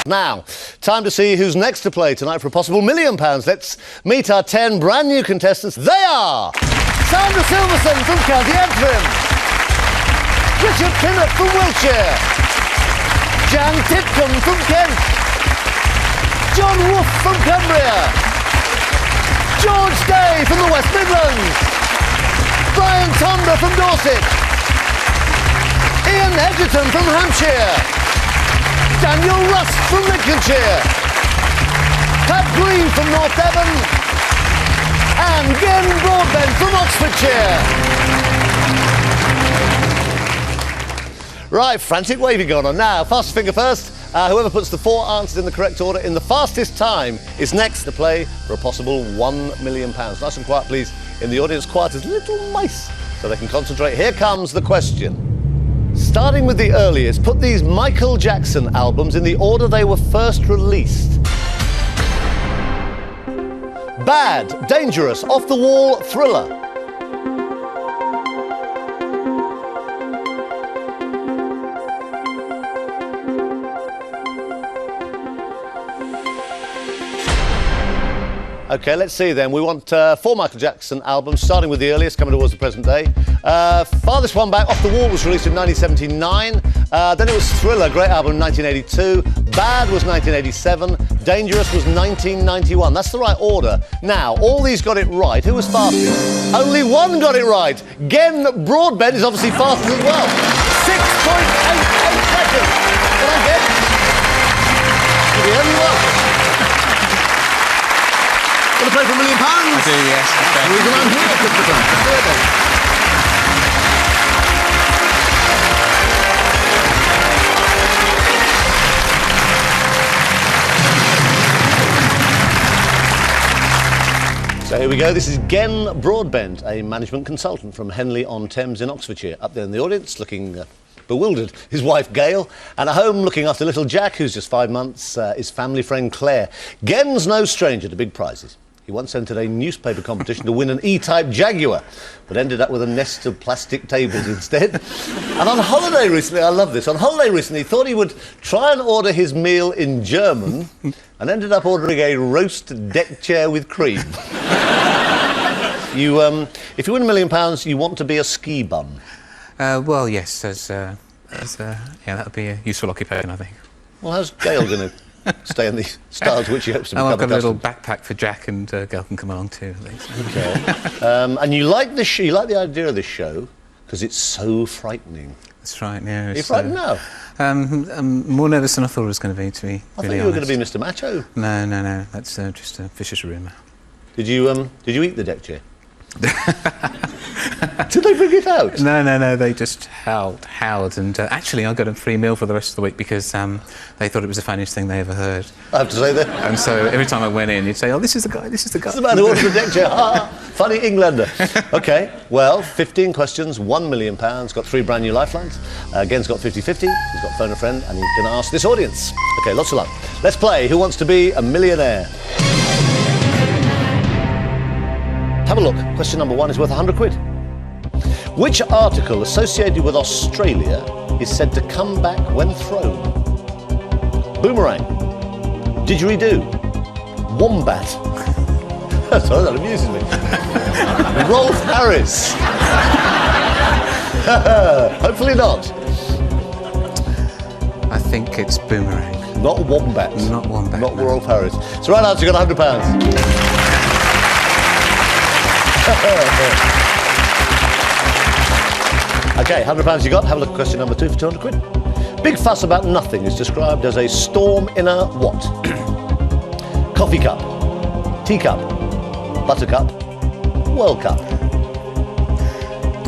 Now, time to see who's next to play tonight for a possible £1 million. Let's meet our 10 brand new contestants. They are Sandra Silverson from County Antrim, Richard Pinnock from Wiltshire, Jan Titcombe from Kent, John Wolfe from Cumbria, George Day from the West Midlands, Brian Tonder from Dorset, Ian Edgerton from Hampshire, Daniel Rust from Lincolnshire, Pat Green from North Devon, and Gen Broadbent from Oxfordshire. Right, frantic waving going on. Now, fast finger first. Whoever puts the 4 answers in the correct order in the fastest time is next to play for a possible £1 million. Nice and quiet, please, in the audience, quiet as little mice, so they can concentrate. Here comes the question. Starting with the earliest, put these Michael Jackson albums in the order they were first released. Bad, Dangerous, Off the Wall, Thriller. OK, let's see then. We want 4 Michael Jackson albums, starting with the earliest, coming towards the present day. Farthest one back, Off the Wall, was released in 1979. Then it was Thriller, great album, in 1982. Bad was 1987. Dangerous was 1991. That's the right order. Now, all these got it right. Who was fastest? Only one got it right. Gen Broadbent is obviously fastest as well. 6.88 seconds. Can I get? You're the only one. Want to play for £1 million? I do, yes. Okay. The reason I'm here, Christopher. So here we go. This is Gen Broadbent, a management consultant from Henley-on-Thames in Oxfordshire. Up there in the audience, looking bewildered, his wife Gail, and at home looking after little Jack, who's just 5 months, his family friend Claire. Gen's no stranger to big prizes. He once entered a newspaper competition to win an E-Type Jaguar, but ended up with a nest of plastic tables instead. And on holiday recently, I love this, on holiday recently, he thought he would try and order his meal in German and ended up ordering a roast deck chair with cream. You, if you win £1 million, you want to be a ski bum? Well, yes, yeah, that would be a useful occupation, I think. Well, how's Gail going to stay in the styles which she hopes to become I've got accustomed? a little backpack for Jack, and Gail can come along too, I think. Okay. And you like the you like the idea of this show because it's so frightening. That's right, yeah. You're frightened now? I'm more nervous than I thought it was going to be, I really honest. thought you were going to be Mr. Macho. No, that's just a vicious rumour. Did you eat the deck chair? Did they bring it out? No, they just howled, and actually I got a free meal for the rest of the week because they thought it was the funniest thing they ever heard. I have to say that. And so every time I went in, you'd say, oh, this is the guy. This is the man who ordered the deck chair. Funny Englander. OK, well, 15 questions, £1 million, got 3 brand new lifelines. Gen's got 50-50, he's got phone a friend, and he's going to ask this audience. OK, lots of luck. Let's play Who Wants to Be a Millionaire? Have a look. Question number 1 is worth £100. Which article associated with Australia is said to come back when thrown? Boomerang, didgeridoo, wombat. Sorry, that amuses me. Rolf Harris. Hopefully not. I think it's boomerang. Not wombat. Not wombat. Not no. Rolf Harris. So right answer, you got £100. OK, £100 you got. Have a look at question number 2 for £200. Big fuss about nothing is described as a storm in a what? Coffee cup, teacup, buttercup, World Cup.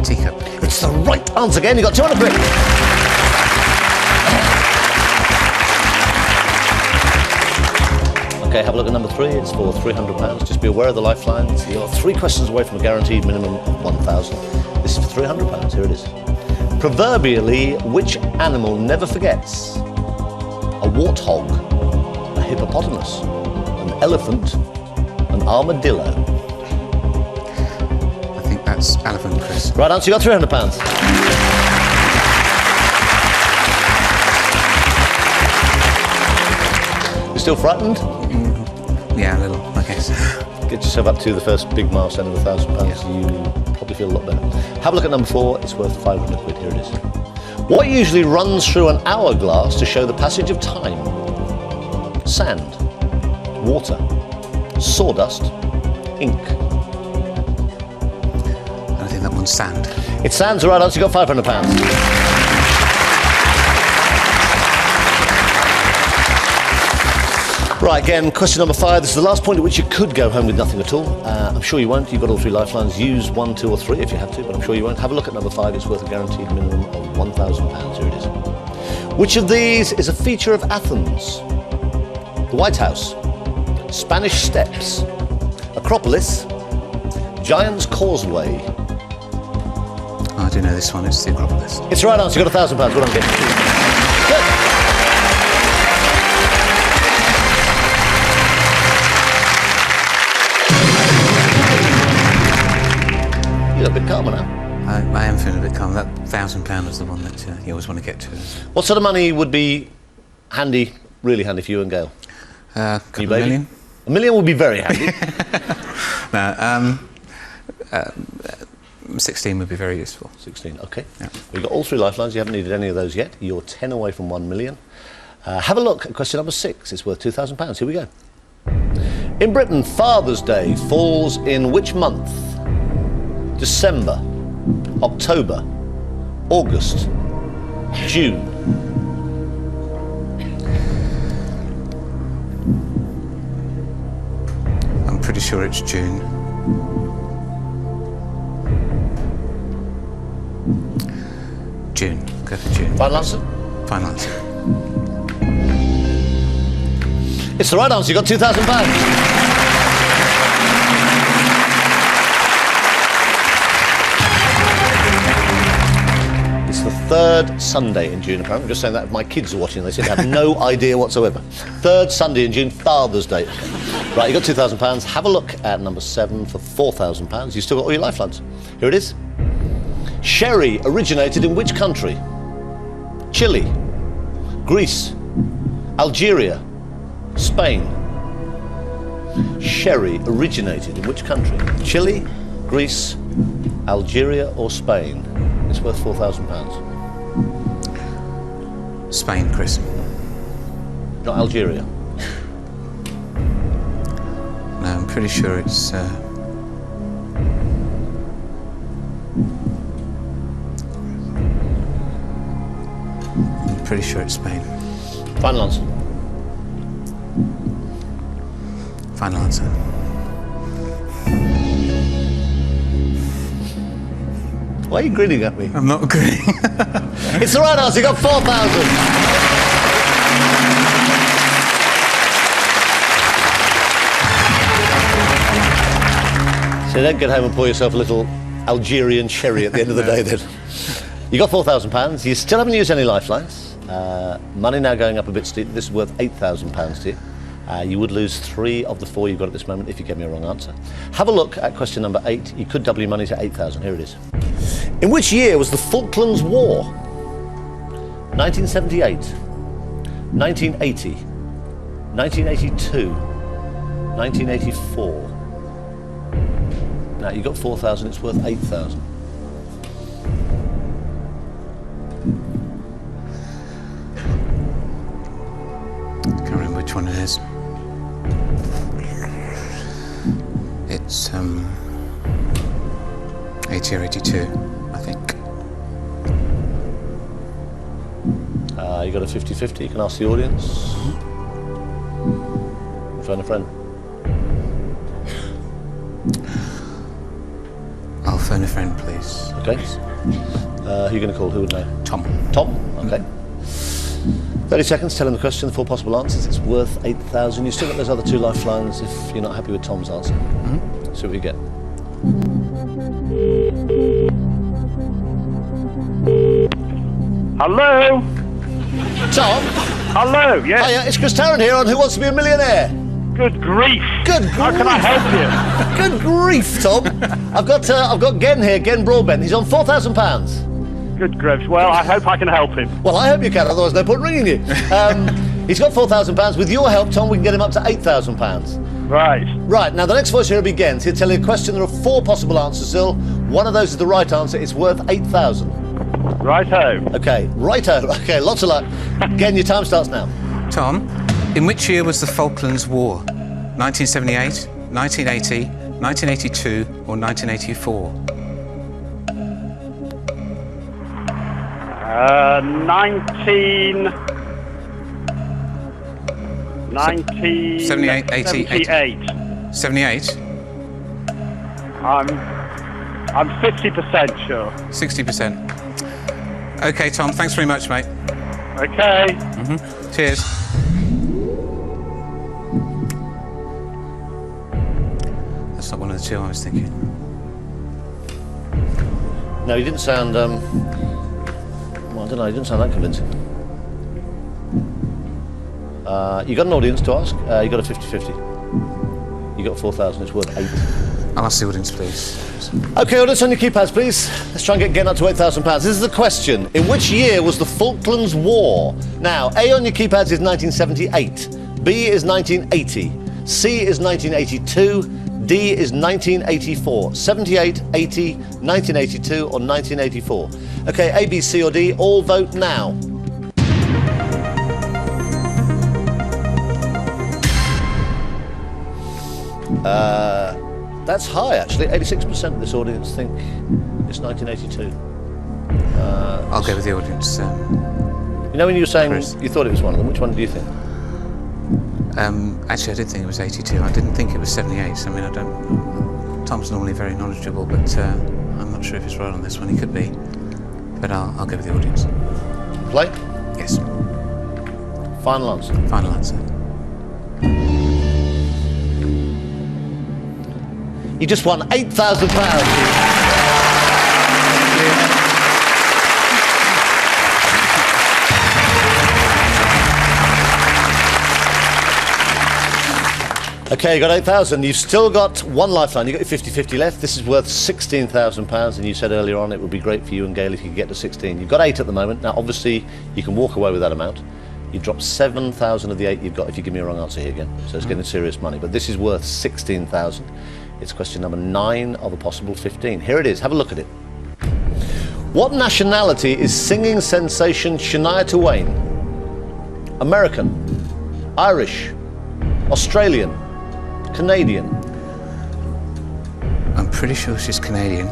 Teacup. It's the right answer again. You got £200. OK, have a look at number 3. It's for £300. Just be aware of the lifelines. You're 3 questions away from a guaranteed minimum of 1,000. This is for £300. Here it is. Proverbially, which animal never forgets? A warthog, a hippopotamus, an elephant, an armadillo. I think that's elephant, Chris. Right answer, you got £300. You're still frightened? Yeah, a little, I guess. Get yourself up to the first big milestone of £1,000. You probably feel a lot better. Have a look at number 4. It's worth 500 quid. Here it is. What usually runs through an hourglass to show the passage of time? Sand, water, sawdust, ink. I think that one's sand. It's sand's the right answer. You got £500. Right, again, question number 5. This is the last point at which you could go home with nothing at all. I'm sure you won't. You've got all 3 lifelines. Use 1, 2 or 3 if you have to, but I'm sure you won't. Have a look at number 5. It's worth a guaranteed minimum of £1,000. Here it is. Which of these is a feature of Athens? The White House, Spanish Steps, Acropolis, Giant's Causeway. I do know this one. It's the Acropolis. It's the right answer. You've got £1,000. Well done, kid. Good. You look a bit calmer now. I am feeling a bit calm. That £1,000 is the one that you always want to get to. What sort of money would be handy, really handy for you and Gail? Couple You of baby? million. $1 million would be very handy. No, 16 would be very useful. 16, okay. Yeah. We've got all 3 lifelines. You haven't needed any of those yet. You're 10 away from 1 million. Have a look at question number 6. It's worth £2,000. Here we go. In Britain, Father's Day falls in which month? December, October, August, June. I'm pretty sure it's June. June. Go for June. Final answer? Final answer. It's the right answer. You got £2,000. It's the 3rd Sunday in June, apparently. I'm just saying that if my kids are watching, they seem to have no idea whatsoever. 3rd Sunday in June, Father's Day. Right, you got £2,000. Have a look at number 7 for £4,000. You still got all your lifelines. Here it is. Sherry originated in which country? Chile, Greece, Algeria, Spain. Sherry originated in which country? Chile, Greece, Algeria or Spain? It's worth £4,000. Spain, Chris. Not Algeria. No, I'm pretty sure it's. I'm pretty sure it's Spain. Final answer. Final answer. Why are you grinning at me? I'm not agreeing. It's the right answer. You got 4,000. So don't get home and pour yourself a little Algerian sherry at the end of the day then. You got £4,000. You still haven't used any lifelines. Money now going up a bit steep. This is worth £8,000 to you. You would lose 3 of the 4 you've got at this moment if you gave me a wrong answer. Have a look at question number 8. You could double your money to 8,000. Here it is. In which year was the Falklands War? 1978, 1980, 1982, 1984. Now, you got 4,000, it's worth 8,000. Can't remember which one it is. It's 80 or 82, I think. You got a 50-50, you can ask the audience. Phone a friend. I'll phone a friend, please. Okay. Who are you going to call? Who would know? Tom. Tom? Okay. 30 seconds, tell him the question, the 4 possible answers. It's worth 8,000. You've still got those other 2 lifelines if you're not happy with Tom's answer. Mm-hmm. See what you get. Hello? Tom? Hello, yes. Hiya, it's Chris Tarrant here on Who Wants to Be a Millionaire? Good grief. Good grief. How can I help you? Good grief, Tom. I've got Gen here, Gen Broadbent. He's on £4,000. Good grief. Well, I hope I can help him. Well, I hope you can, otherwise no point ringing you. He's got £4,000. With your help, Tom, we can get him up to £8,000. Right. Right, now the next voice here begins. He'll tell you a question. There are 4 possible answers still. One of those is the right answer. It's worth 8,000. Righto. Okay, righto. Okay, lots of luck. Again, your time starts now. Tom, in which year was the Falklands War? 1978, 1980, 1982, or 1984? 78, 80, 78. 78? I'm 50% sure. 60%. Okay, Tom, thanks very much, mate. Okay. Cheers. That's not one of the two I was thinking. No, you didn't sound, well, I don't know, you didn't sound that convincing. You got an audience to ask. You got a 50-50. You got 4,000, it's worth 8. I'll ask the audience, please. Okay, audience on your keypads, please. Let's try and get Gen up to £8,000. This is the question. In which year was the Falklands War? Now, A on your keypads is 1978. B is 1980. C is 1982. D is 1984. 78, 80, 1982, or 1984. Okay, A, B, C, or D, all vote now. That's high, actually. 86% of this audience think it's 1982. I'll go with the audience. You know when you were saying Chris. you thought it was one of them, which one do you think? Actually, I did think it was 82. I didn't think it was 78. I mean, I don't... Tom's normally very knowledgeable, but I'm not sure if he's right on this one. He could be. But I'll go with the audience. Play? Yes. Final answer. Final answer. You just won £8,000. Okay, you got 8,000. You've still got one lifeline. You've got your 50-50 left. This is worth £16,000, and you said earlier on it would be great for you and Gail if you could get to 16. You've got 8 at the moment. Now, obviously, you can walk away with that amount. You drop 7,000 of the 8 you've got if you give me a wrong answer here again. So it's getting serious money. But this is worth 16,000. It's question number 9 of a possible 15. Here it is. Have a look at it. What nationality is singing sensation Shania Twain? American, Irish, Australian, Canadian. I'm pretty sure she's Canadian.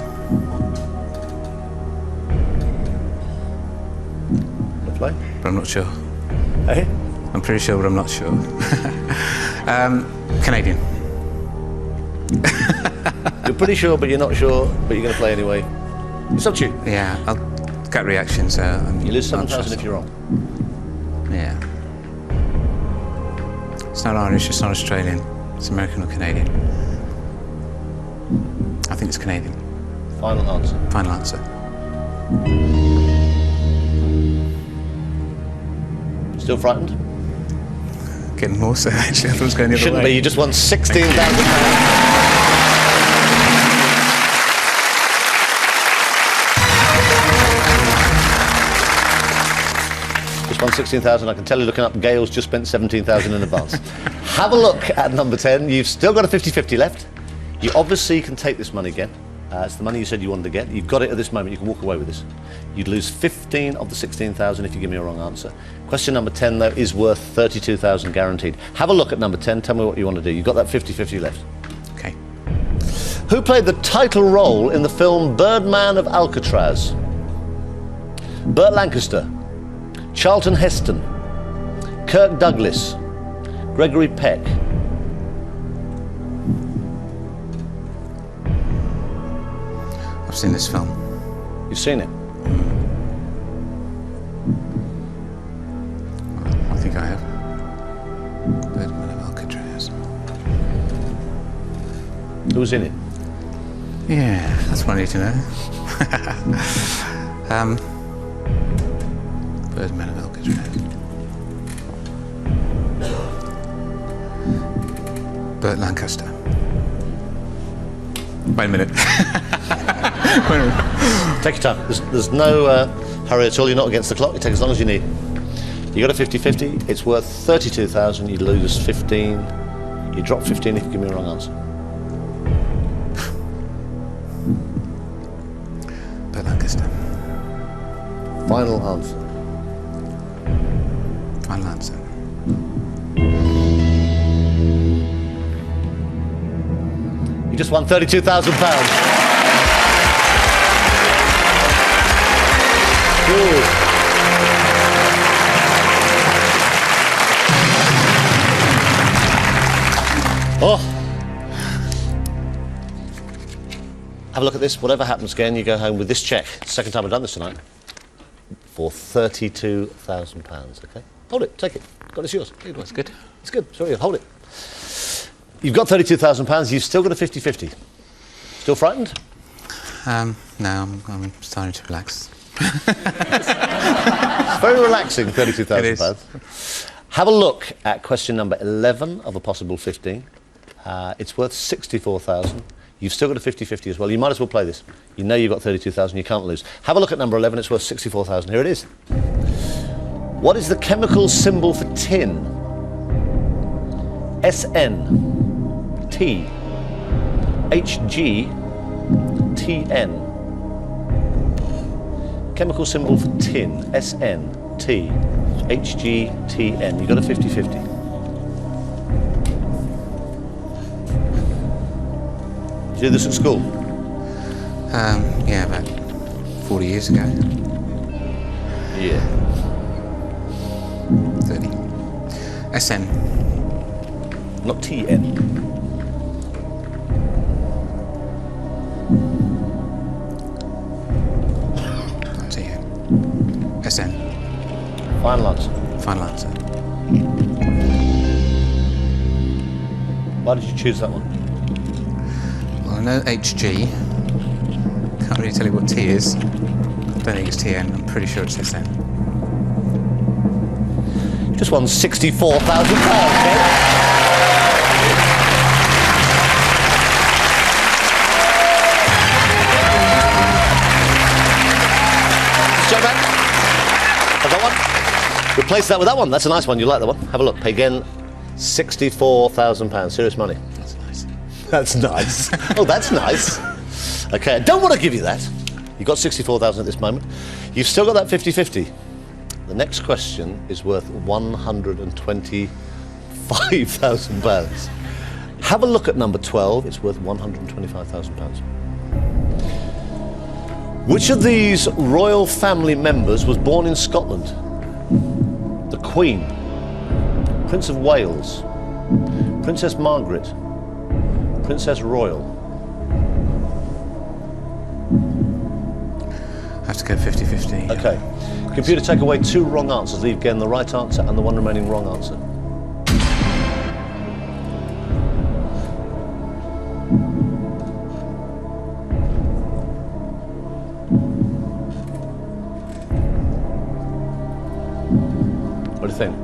Play? But I'm not sure. Hey? I'm pretty sure, but I'm not sure. Canadian. You're pretty sure, but you're not sure, but you're going to play anyway. It's up to you. Yeah, I'll gut reaction, so... You lose I'm 7,000 sure. if you're wrong. Yeah. It's not Irish, it's not Australian. It's American or Canadian. I think it's Canadian. Final answer. Final answer. Still frightened? Getting more so, actually. I thought it was going the other Shouldn't way. be. You just won £16,000. Just won 16,000. I can tell you, looking up, Gail's just spent 17,000 in advance. Have a look at number 10. You've still got a 50-50 left. You obviously can take this money again. It's the money you said you wanted to get. You've got it at this moment. You can walk away with this. You'd lose 15 of the 16,000 if you give me a wrong answer. Question number 10, though, is worth 32,000 guaranteed. Have a look at number 10. Tell me what you want to do. You've got that 50-50 left. Okay. Who played the title role in the film Birdman of Alcatraz? Burt Lancaster, Charlton Heston, Kirk Douglas, Gregory Peck. I've seen this film. You've seen it? I think I have. Birdman of Alcatraz. Who was in it? Yeah, that's what I need to know. Birdman of Alcatraz. Burt Lancaster. Wait a minute. Wait a minute. Take your time. There's no hurry at all. You're not against the clock. You take as long as you need. You got a 50-50. It's worth 32,000. You lose 15. You drop 15 if you give me a wrong answer. But Lancaster. Final answer. Final answer. You just won £32,000. Oh. Have a look at this. Whatever happens again, you go home with this cheque. Second time I've done this tonight. For £32,000. Okay? Hold it. Take it. God, it's yours. That's good. It's good. Sorry, hold it. You've got £32,000. You've still got a 50-50. Still frightened? No, I'm starting to relax. Very relaxing, It £32,000. Have a look at question number 11 of a possible 15. It's worth 64,000. You've still got a 50-50 as well. You might as well play this. You know you've got 32,000. You can't lose. Have a look at number 11. It's worth 64,000. Here it is. What is the chemical symbol for tin? SN, T, HG, TN. Chemical symbol for tin. SN, T, HG, TN. You've got a 50-50. Did you do this at school? Yeah, about 40 years ago. Yeah. 30. SN. Not TN. Not TN. SN. Final answer. Final answer. Why did you choose that one? Well, I know HG. Can't really tell you what T is. I don't think it's TN. I'm pretty sure it's SN. You just won £64,000, Ken. Joe back. Have that one. Replace that with that one. That's a nice one. You like that one. Have a look. Pay again. £64,000. Serious money. That's nice. That's nice. Oh, that's nice. Okay, I don't want to give you that. You've got 64,000 at this moment. You've still got that 50-50. The next question is worth £125,000. Have a look at number 12. It's worth £125,000. Which of these royal family members was born in Scotland? The Queen, Prince of Wales, Princess Margaret, Princess Royal. I have to go 50-50. Okay. Computer, take away 2 wrong answers. Leave again the right answer and the one remaining wrong answer. What do you think?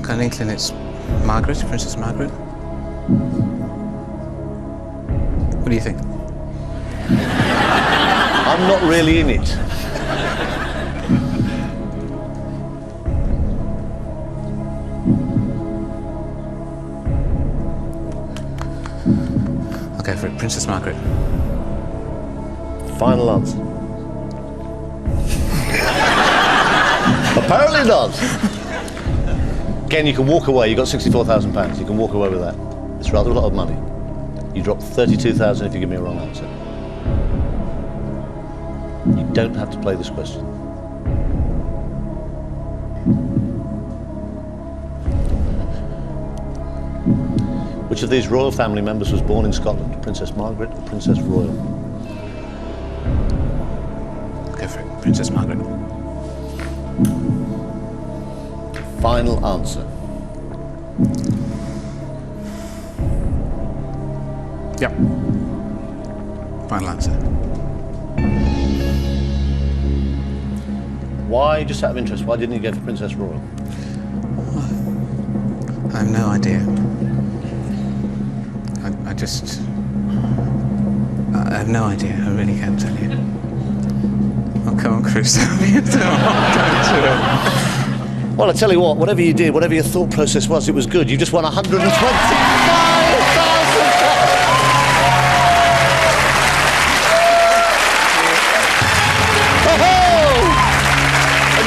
Got an inkling it's Margaret, Princess Margaret. What do you think? I'm not really in it. I'll go for it. Princess Margaret. Final answer. Apparently not. Again, you can walk away. You've got £64,000. You can walk away with that. It's rather a lot of money. You drop 32,000 if you give me a wrong answer. You don't have to play this question. Which of these royal family members was born in Scotland? Princess Margaret or Princess Royal? Go for it. Princess Margaret. Final answer. Yep. Final answer. Why, just out of interest, why didn't you go for Princess Royal? I have no idea. I have no idea. I really can't tell you. What Come on, Chris. Don't do it. Well, I tell you what, whatever you did, whatever your thought process was, it was good. You just won 125,000. And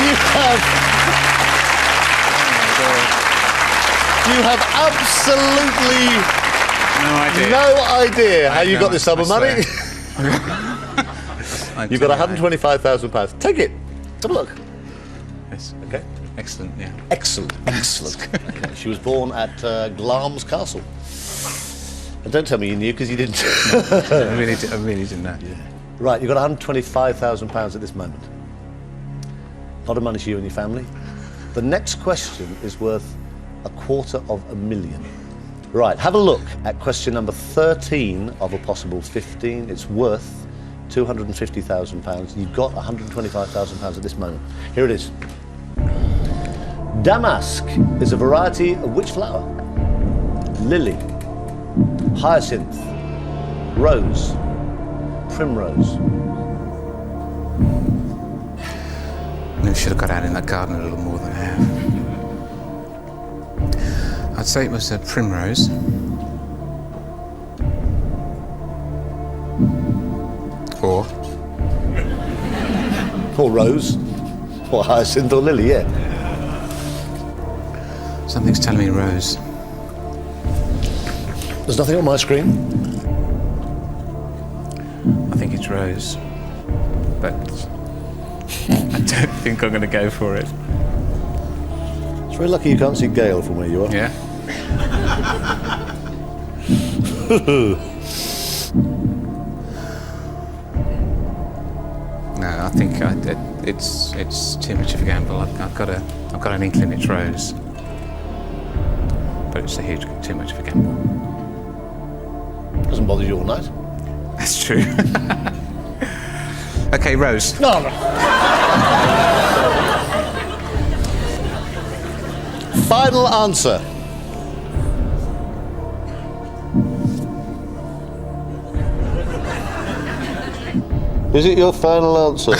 you have absolutely no idea how you got this sum of money. You've got £125,000. Take it. Have a look. Yes. Okay. Excellent, yeah. Excellent, excellent. Okay, she was born at Glamis Castle. And don't tell me you knew, because you didn't. I really didn't know. Yeah. Right, you've got £125,000 at this moment. A lot of money to you and your family. The next question is worth £250,000. Right, have a look at question number 13 of a possible 15. It's worth £250,000. You've got £125,000 at this moment. Here it is. Damask is a variety of which flower? Lily, hyacinth, rose, primrose. Maybe should have got out in that garden a little more than I have. I'd say it was a primrose. Or rose, or hyacinth, or lily, yeah. Something's telling me rose. There's nothing on my screen. I think it's rose. But I don't think I'm going to go for it. It's very lucky you can't see Gail from where you are. Yeah? No, I think it's too much of a gamble. I've got an inkling it's rose, but it's too much of a gamble. Doesn't bother you all night. That's true. Okay, rose. No, no. Final answer. Is it your final answer?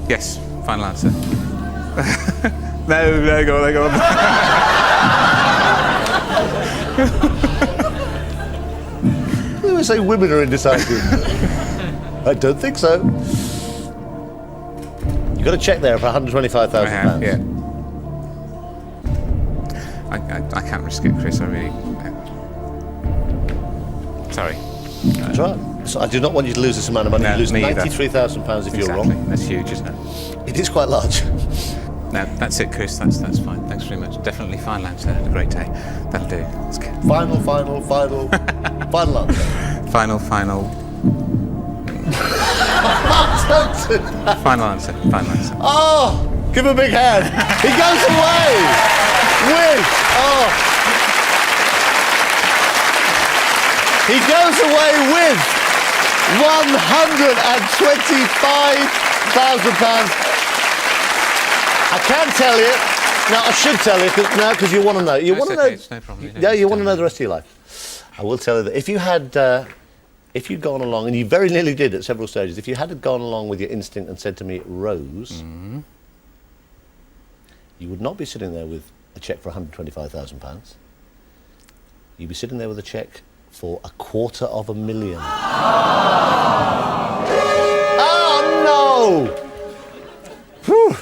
Yes, final answer. No, go on. They always say women are indecisive. I don't think so. You've got to check there for £125,000. Yeah. I can't risk it, Chris. I really. Sorry. That's right. So I do not want you to lose this amount of money. No, You lose me either. £93,000 if you're Exactly. wrong. That's huge, isn't it? It is quite large. No, that's it, Chris. That's fine. Thanks very much. Definitely final answer. Had a great day. That'll do. That's good. Final answer. Final answer. Oh, give him a big hand. He goes away with, he goes away with £125,000. I can tell you, now I should tell you, because you want to know. You want to know. It's no problem. Yeah, you want to know the rest of your life. I will tell you that if you'd gone along, and you very nearly did at several stages, if you had gone along with your instinct and said to me, Rose, you would not be sitting there with a cheque for £125,000. You'd be sitting there with a cheque for £250,000. Oh, no! Whew.